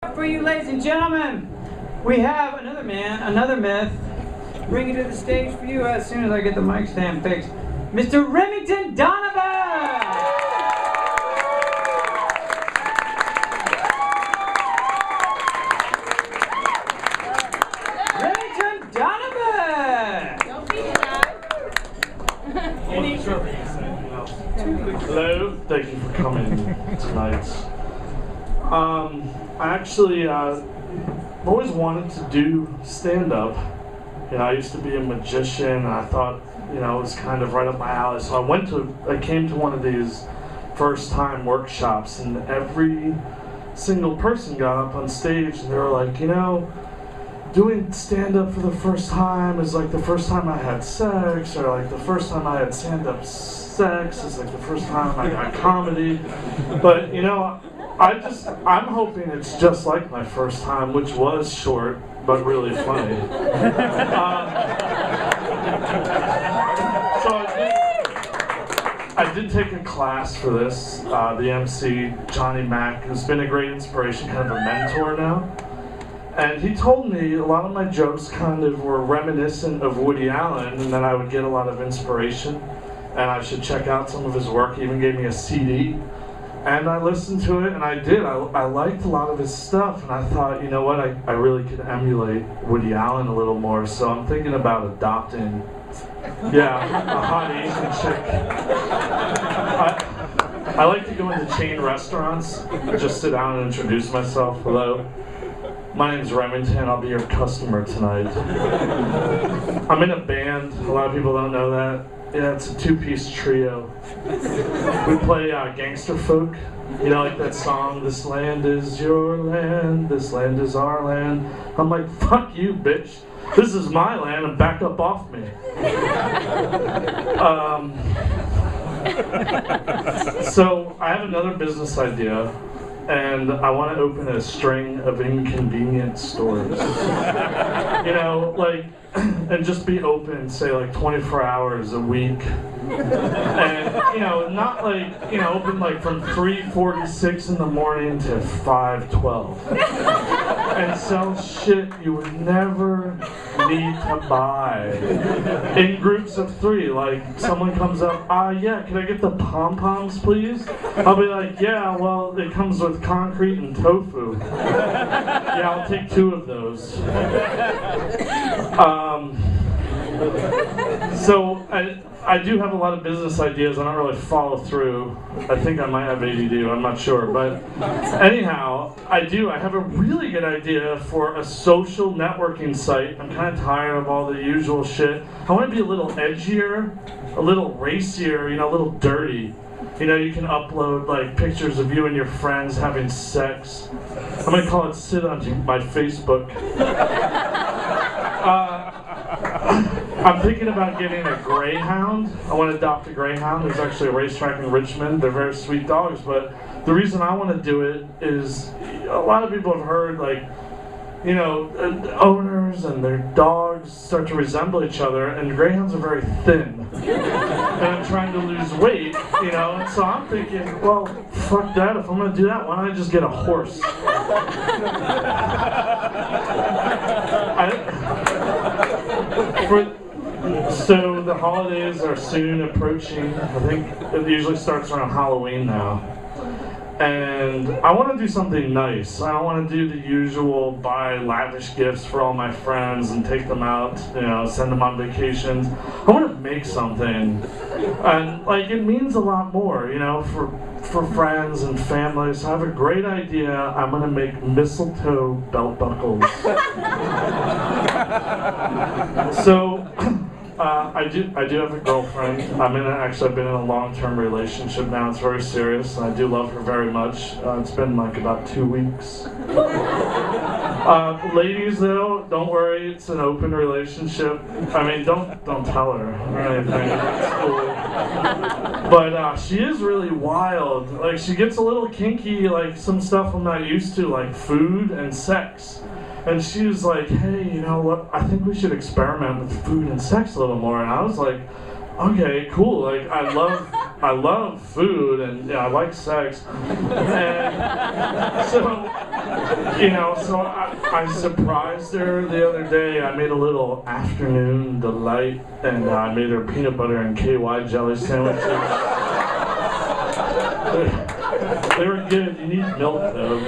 For you, ladies and gentlemen, we have another man, another myth, bringing to the stage for you as soon as I get the mic stand fixed, Mr. Remington Donovan! Remington Donovan! Don't be shy. Hello, thank you for coming tonight. I actually always wanted to do stand-up. You know, I used to be a magician, and I thought, you know, it was kind of right up my alley. So I came to one of these first-time workshops, and every single person got up on stage, and they were like, you know, doing stand-up for the first time is like the first time I had sex, or like the first time I had stand-up sex is like the first time I got comedy. But, you know, I'm hoping it's just like my first time, which was short, but really funny. So I did take a class for this. The MC, Johnny Mack, who's been a great inspiration, kind of a mentor now. And he told me a lot of my jokes kind of were reminiscent of Woody Allen, and that I would get a lot of inspiration, and I should check out some of his work. He even gave me a CD. And I listened to it, and I did. I liked a lot of his stuff, and I thought, you know what, I really could emulate Woody Allen a little more, so I'm thinking about adopting, a hot Asian chick. I like to go into chain restaurants, just sit down and introduce myself. Hello, my name's Remington, I'll be your customer tonight. I'm in a band, a lot of people don't know that. Yeah, it's a two-piece trio. We play gangster folk. You know, like that song, "This land is your land, this land is our land." I'm like, fuck you, bitch. This is my land, and back up off me. So I have another business idea, and I want to open a string of inconvenient stores. You know, like, and just be open, say, like 24 hours a week. And, you know, not like, you know, open like from 3:46 in the morning to 5:12. And sell shit you would never need to buy. In groups of 3, like someone comes up, yeah, can I get the pom-poms, please? I'll be like, yeah, well, it comes with concrete and tofu. Yeah, I'll take 2 of those. So I do have a lot of business ideas. I don't really follow through. I think I might have ADD, I'm not sure. But anyhow, I have a really good idea for a social networking site. I'm kind of tired of all the usual shit. I want to be a little edgier, a little racier, you know, a little dirty. You know, you can upload like pictures of you and your friends having sex. I'm gonna call it "Sit on My Facebook." I'm thinking about getting a greyhound. I want to adopt a greyhound. There's actually a racetrack in Richmond. They're very sweet dogs, but the reason I want to do it is a lot of people have heard, like, you know, owners and their dogs start to resemble each other, and greyhounds are very thin. And I'm trying to lose weight, you know, and so I'm thinking, well, fuck that. If I'm going to do that, why don't I just get a horse? So the holidays are soon approaching. I think it usually starts around Halloween now. And I want to do something nice. I don't want to do the usual buy lavish gifts for all my friends and take them out, you know, send them on vacations. I want to make something. And like, it means a lot more, you know, for friends and families. So I have a great idea. I'm going to make mistletoe belt buckles. So I do have a girlfriend. I've been in a long-term relationship now. It's very serious, and I do love her very much. It's been like about 2 weeks. Ladies, though, don't worry. It's an open relationship. I mean, don't tell her or anything. It's cool. But she is really wild. Like, she gets a little kinky, like some stuff I'm not used to, like food and sex. And she was like, hey, you know what, I think we should experiment with food and sex a little more. And I was like, okay, cool. Like, I love I love food and I like sex. And so, so I surprised her the other day. I made a little afternoon delight, and I made her peanut butter and KY jelly sandwiches. They were good. You need milk though.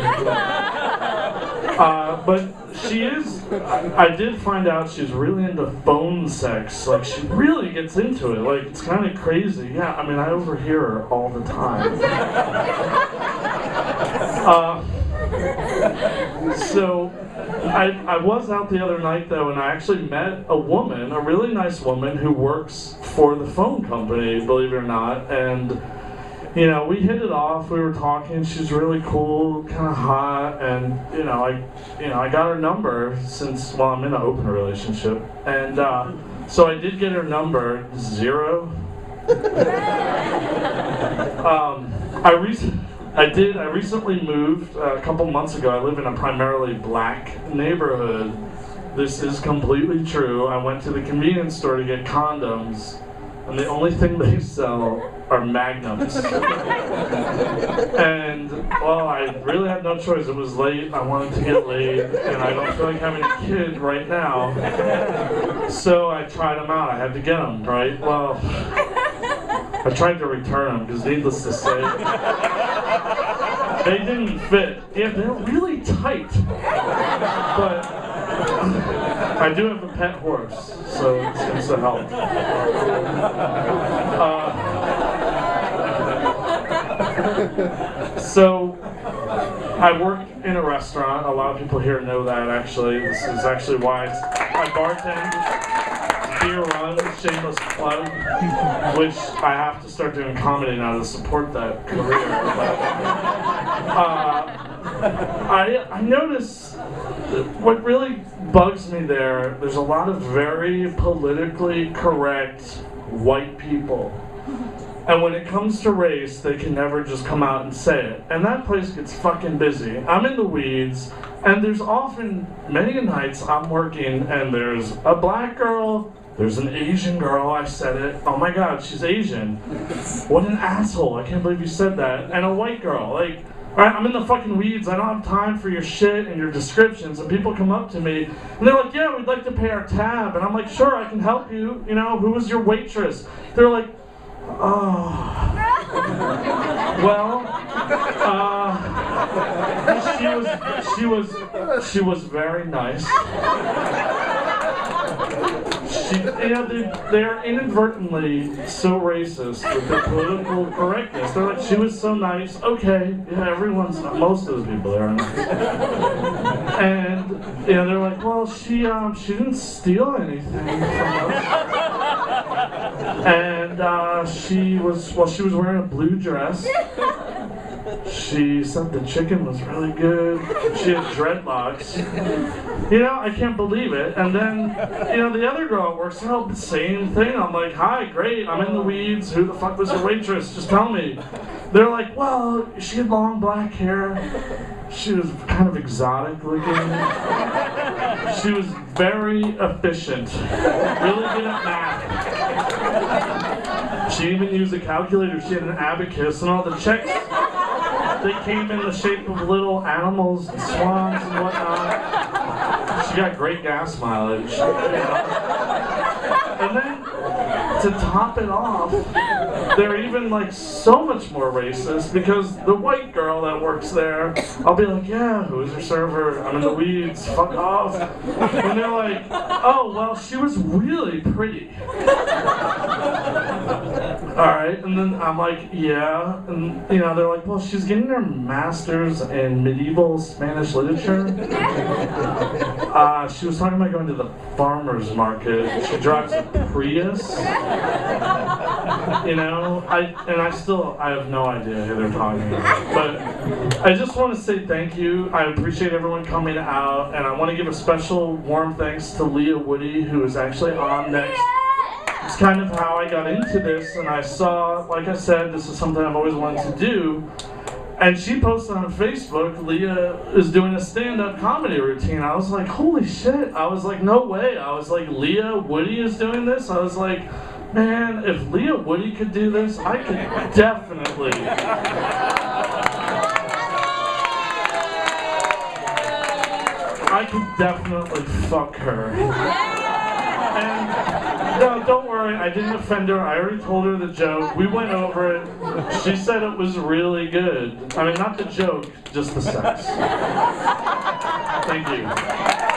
But she is, I did find out she's really into phone sex. Like, she really gets into it. Like, it's kind of crazy. Yeah, I mean, I overhear her all the time. So, I was out the other night, though, and I actually met a woman, a really nice woman, who works for the phone company, believe it or not, and we hit it off. We were talking. She's really cool, kind of hot, and I got her number since I'm in an open relationship, and so I did get her number. 0. I recently moved a couple months ago. I live in a primarily black neighborhood. This is completely true. I went to the convenience store to get condoms, and the only thing they sell are magnums. And, well, I really had no choice. It was late, I wanted to get laid, and I don't feel like having a kid right now. So I tried them out. I had to get them, right? Well, I tried to return them, because needless to say, they didn't fit. Yeah, they're really tight. But I do have a pet horse, so it's a help. So, I work in a restaurant. A lot of people here know that, actually. This is actually why I bartend. Beer Run, shameless plug, which I have to start doing comedy now to support that career. I notice what really bugs me there's a lot of very politically correct white people. And when it comes to race, they can never just come out and say it. And that place gets fucking busy. I'm in the weeds, and there's often many nights I'm working, and there's a black girl, there's an Asian girl, I said it. Oh my God, she's Asian. What an asshole, I can't believe you said that. And a white girl, like, alright, I'm in the fucking weeds, I don't have time for your shit and your descriptions. And people come up to me, and they're like, yeah, we'd like to pay our tab. And I'm like, sure, I can help you. Who was your waitress? They're like, oh, well, she was very nice. They're inadvertently so racist with their political correctness. They're like, she was so nice. Okay, yeah, most of the people there are nice. And they're like, well, she didn't steal anything from us. And she was wearing a blue dress. She said the chicken was really good. She had dreadlocks. I can't believe it. And then, the other girl at work said, oh, the same thing. I'm like, hi, great, I'm in the weeds. Who the fuck was your waitress? Just tell me. They're like, well, she had long black hair. She was kind of exotic looking. She was very efficient. Really good at math. She even used a calculator. She had an abacus, and all the checks, they came in the shape of little animals and swans and whatnot. She got great gas mileage. And then, to top it off, they're even so much more racist, because the white girl that works there, I'll be like, yeah, who's your server? I'm in the weeds, fuck off. And they're like, oh, well, she was really pretty. Alright, and then I'm like, yeah, and they're like, well, she's getting her master's in medieval Spanish literature. She was talking about going to the farmer's market. She drives a Prius. I have no idea who they're talking about. But I just want to say thank you. I appreciate everyone coming out, and I want to give a special warm thanks to Leah Woody, who is actually on next. It's kind of how I got into this, and I saw, like I said, this is something I've always wanted to do. And she posted on Facebook, Leah is doing a stand-up comedy routine. I was like, holy shit. I was like, no way. I was like, Leah Woody is doing this? I was like, man, if Leah Woody could do this, I could definitely. I could definitely fuck her. And no, don't worry, I didn't offend her. I already told her the joke. We went over it. She said it was really good. I mean, not the joke, just the sex. Thank you.